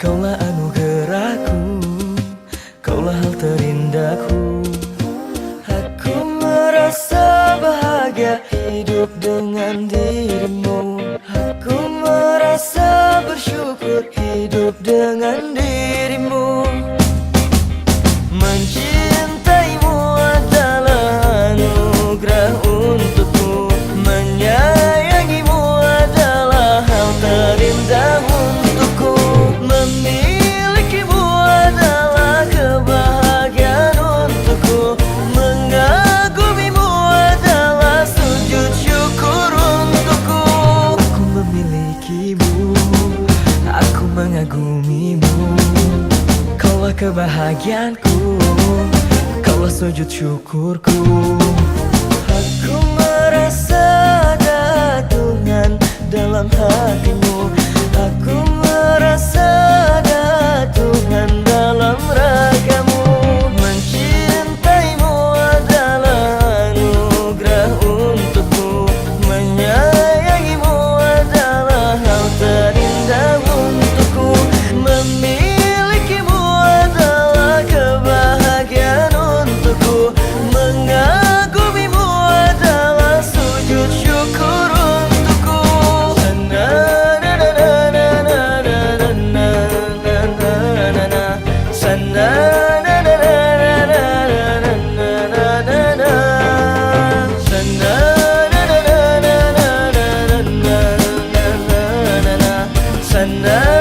Kaulah anugerahku, kaulah hal terindahku. Aku merasa bahagia hidup dengan dirimu. Aku merasa bersyukur hidup dengan dirimu. Mencintaimu adalah anugerah untukku. Menyayangimu adalah hal terindah untukku. Memilikimu adalah kebahagiaan untukku. Mengagumimu adalah sujud syukur untukku. Aku memilikimu, aku mengagumimu. Kaulah kebahagiaanku, kaulah sujud syukurku. Aku merasa ada Tuhan dalam hatimu. Aku merasa ada Tuhan dalam ragamu. Mencintaimu adalah anugerah untukku. Menyayangimu adalah hal terindah untukku. Memilikimu adalah kebahagiaan untukku. Mengagumimu adalah sujud syukur untukku. Sana